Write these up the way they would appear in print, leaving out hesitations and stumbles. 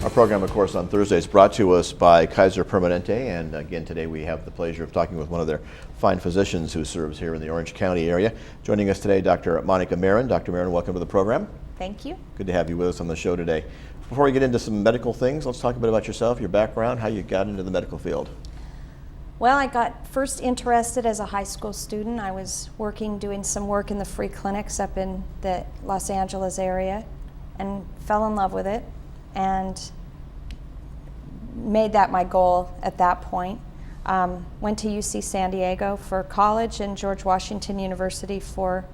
Our program, of course, on Thursday is brought to us by Kaiser Permanente, and again today we have the pleasure of talking with one of their fine physicians who serves here in the Orange County area. Joining us today, Dr. Monica Mehren. Dr. Mehren, welcome to the program. Thank you. Good to have you with us on the show today. Before we get into some medical things, let's talk a bit about yourself, your background, how you got into the medical field. Well, I got first interested as a high school student. I was doing some work in the free clinics up in the Los Angeles area and fell in love with it and made that my goal at that point. Went to UC San Diego for college and George Washington University for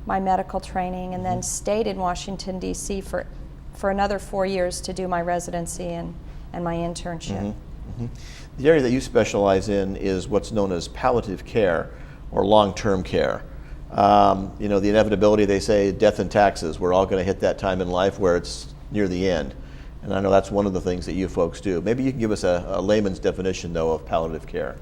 my medical training, and then stayed in Washington, D.C. for another 4 years to do my residency and my internship. The area that you specialize in is what's known as palliative care or long-term care. You know, the inevitability, they say, death and taxes. We're all going to hit that time in life where it's near the end. And I know that's one of the things that you folks do. Maybe you can give us a layman's definition, though, of palliative care.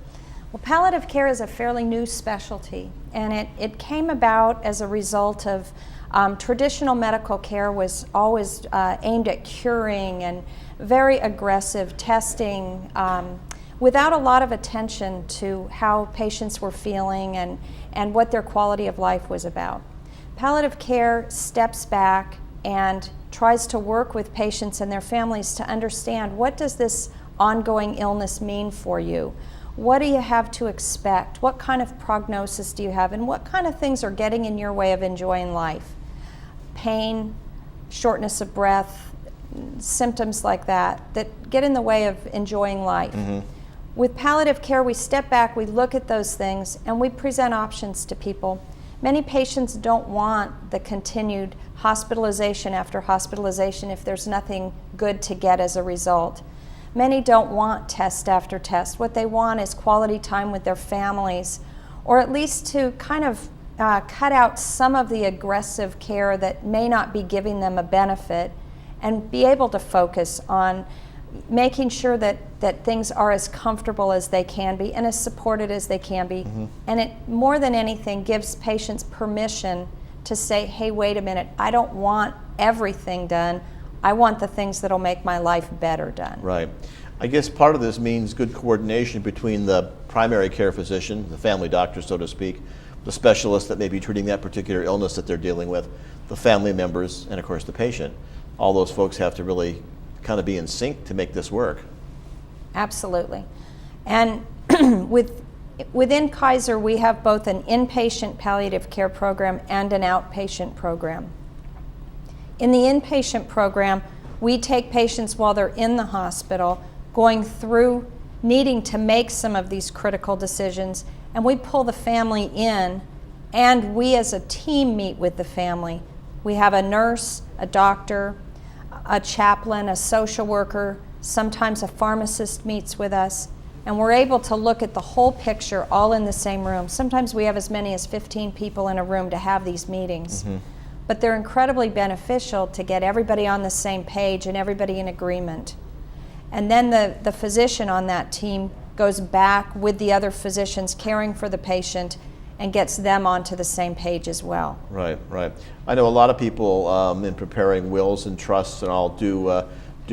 Well, palliative care is a fairly new specialty, and it came about as a result of traditional medical care was always aimed at curing and very aggressive testing without a lot of attention to how patients were feeling and what their quality of life was about. Palliative care steps back and tries to work with patients and their families to understand, what does this ongoing illness mean for you? What do you have to expect? What kind of prognosis do you have? And what kind of things are getting in your way of enjoying life? Pain, shortness of breath, symptoms like that get in the way of enjoying life. With palliative care, we step back, we look at those things, and we present options to people. Many patients don't want the continued hospitalization after hospitalization if there's nothing good to get as a result. Many don't want test after test. What they want is quality time with their families, or at least to kind of cut out some of the aggressive care that may not be giving them a benefit, and be able to focus on making sure that things are as comfortable as they can be and as supported as they can be. And it, more than anything, gives patients permission to say, hey, wait a minute, I don't want everything done. I want the things that'll make my life better done. Right. I guess part of this means good coordination between the primary care physician, the family doctor, so to speak, the specialist that may be treating that particular illness that they're dealing with, the family members, and of course the patient. All those folks have to really kind of be in sync to make this work. Absolutely. And within Kaiser, we have both an inpatient palliative care program and an outpatient program. In the inpatient program, we take patients while they're in the hospital, going through needing to make some of these critical decisions, and we pull the family in, and we as a team meet with the family. We have a nurse, a doctor, a chaplain, a social worker, sometimes a pharmacist meets with us, and we're able to look at the whole picture all in the same room. Sometimes we have as many as 15 people in a room to have these meetings. But they're incredibly beneficial to get everybody on the same page and everybody in agreement. And then the physician on that team goes back with the other physicians caring for the patient and gets them onto the same page as well. Right, right. I know a lot of people in preparing wills and trusts and all do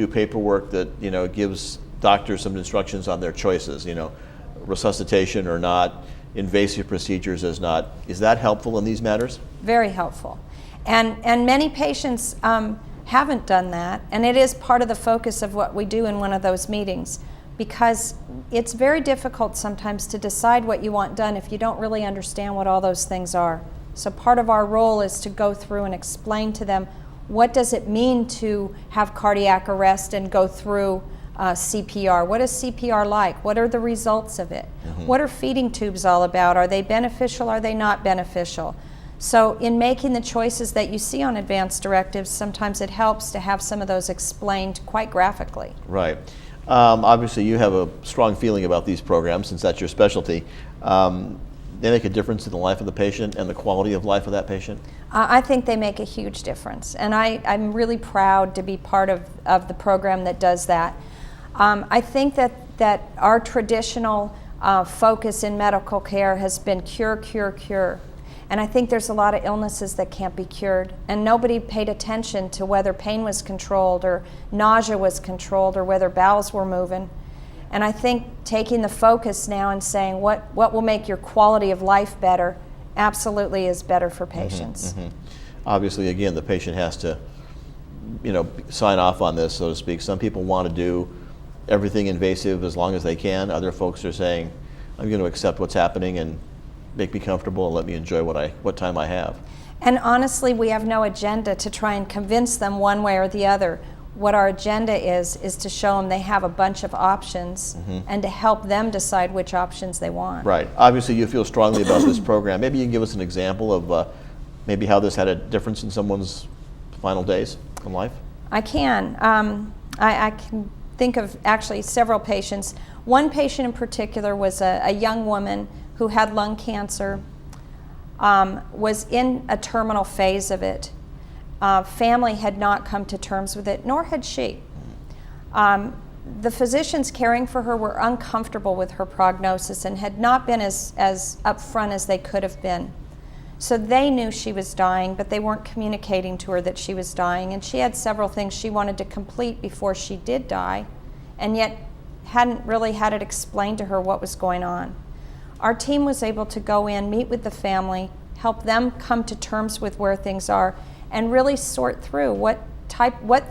paperwork that, you know, gives doctors some instructions on their choices, you know, resuscitation or not, invasive procedures as not. Is that helpful in these matters? Very helpful. And many patients haven't done that, and it is part of the focus of what we do in one of those meetings, because it's very difficult sometimes to decide what you want done if you don't really understand what all those things are. So part of our role is to go through and explain to them, what does it mean to have cardiac arrest and go through CPR? What is CPR like? What are the results of it? What are feeding tubes all about? Are they beneficial? Are they not beneficial? So in making the choices that you see on advanced directives, sometimes it helps to have some of those explained quite graphically. Right. Obviously you have a strong feeling about these programs since that's your specialty. They make a difference in the life of the patient and the quality of life of that patient? I think they make a huge difference, and I'm really proud to be part of the program that does that. I think that our traditional focus in medical care has been cure, cure, cure. And I think there's a lot of illnesses that can't be cured. And nobody paid attention to whether pain was controlled or nausea was controlled or whether bowels were moving. And I think taking the focus now and saying what will make your quality of life better absolutely is better for patients. Obviously, again, the patient has to, sign off on this, so to speak. Some people want to do everything invasive as long as they can. Other folks are saying, I'm going to accept what's happening and make me comfortable and let me enjoy what time I have. And honestly, we have no agenda to try and convince them one way or the other. What our agenda is to show them they have a bunch of options and to help them decide which options they want. Right. Obviously, you feel strongly about this program. Maybe you can give us an example of maybe how this had a difference in someone's final days in life? I can. I can think of actually several patients. One patient in particular was a young woman who had lung cancer, was in a terminal phase of it. Family had not come to terms with it, nor had she. The physicians caring for her were uncomfortable with her prognosis and had not been as upfront as they could have been. So they knew she was dying, but they weren't communicating to her that she was dying. And she had several things she wanted to complete before she did die, and yet hadn't really had it explained to her what was going on. Our team was able to go in, meet with the family, help them come to terms with where things are, and really sort through what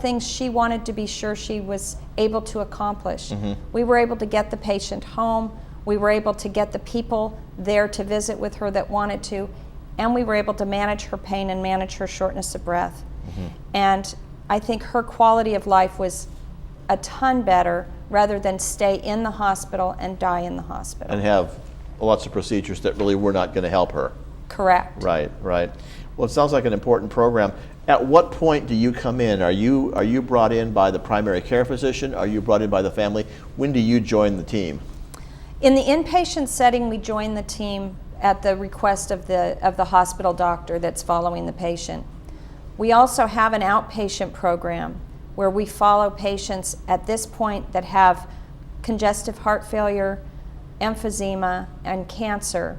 things she wanted to be sure she was able to accomplish. We were able to get the patient home. We were able to get the people there to visit with her that wanted to, and we were able to manage her pain and manage her shortness of breath. And I think her quality of life was a ton better rather than stay in the hospital and die in the hospital. And have lots of procedures that really were not going to help her. Correct. Right. Well, it sounds like an important program. At what point do you come in? Are you brought in by the primary care physician? Are you brought in by the family? When do you join the team? In the inpatient setting, we join the team at the request of the hospital doctor that's following the patient. We also have an outpatient program where we follow patients at this point that have congestive heart failure, emphysema, and cancer,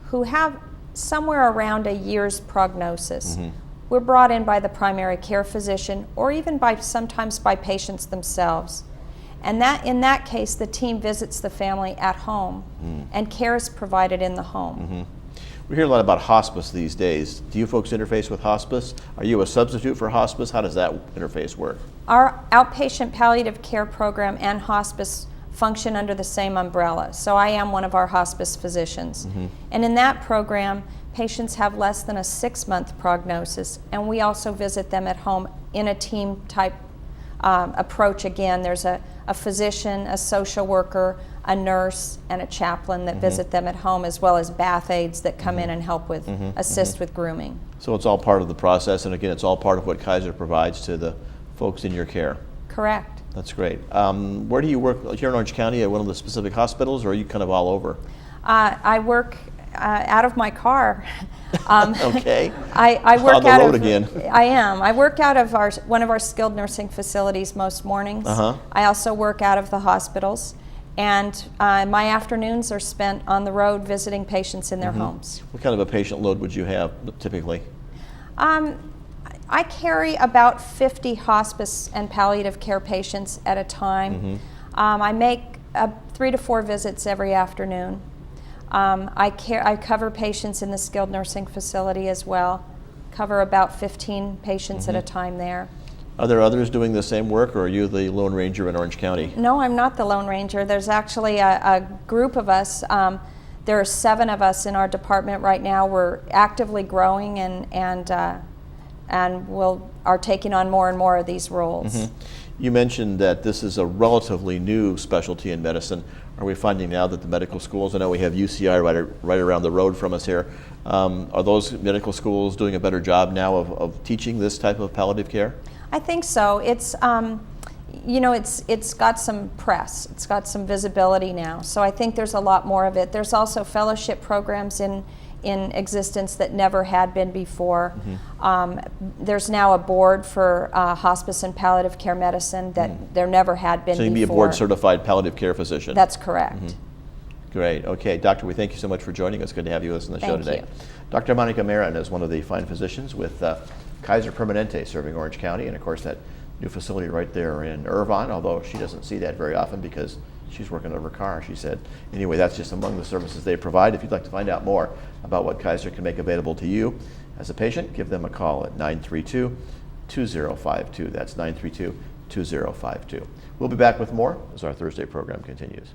who have somewhere around a year's prognosis. We're brought in by the primary care physician or even sometimes by patients themselves. And in that case, the team visits the family at home and care is provided in the home. We hear a lot about hospice these days. Do you folks interface with hospice? Are you a substitute for hospice? How does that interface work? Our outpatient palliative care program and hospice function under the same umbrella. So I am one of our hospice physicians. And in that program, patients have less than a 6-month prognosis, and we also visit them at home in a team type approach. Again, there's a physician, a social worker, a nurse, and a chaplain that visit them at home, as well as bath aides that come in and help with, assist with grooming. So it's all part of the process, and again, it's all part of what Kaiser provides to the folks in your care. Correct. That's great. Where do you work here in Orange County, at one of the specific hospitals, or are you kind of all over? I work out of my car. Okay. I work on the out road of, again. I am. I work out of one of our skilled nursing facilities most mornings. I also work out of the hospitals, and my afternoons are spent on the road visiting patients in their homes. What kind of a patient load would you have typically? I carry about 50 hospice and palliative care patients at a time. I make 3 to 4 visits every afternoon. I cover patients in the skilled nursing facility as well. Cover about 15 patients at a time there. Are there others doing the same work, or are you the Lone Ranger in Orange County? No, I'm not the Lone Ranger. There's actually a group of us. There are 7 of us in our department right now. We're actively growing and are taking on more and more of these roles. You mentioned that this is a relatively new specialty in medicine. Are we finding now that the medical schools, I know we have UCI right around the road from us here, are those medical schools doing a better job now of teaching this type of palliative care? I think so. It's it's got some press. It's got some visibility now. So I think there's a lot more of it. There's also fellowship programs in existence that never had been before. There's now a board for hospice and palliative care medicine that there never had been before. So you can be a board certified palliative care physician. That's correct. Great. Okay, Doctor, we thank you so much for joining us. Good to have you with us on the show Thank today. you. Dr. Monica Mehren is one of the fine physicians with Kaiser Permanente serving Orange County, and of course that new facility right there in Irvine, although she doesn't see that very often because she's working over her car, she said. Anyway, that's just among the services they provide. If you'd like to find out more about what Kaiser can make available to you as a patient, give them a call at 932-2052. That's 932-2052. We'll be back with more as our Thursday program continues.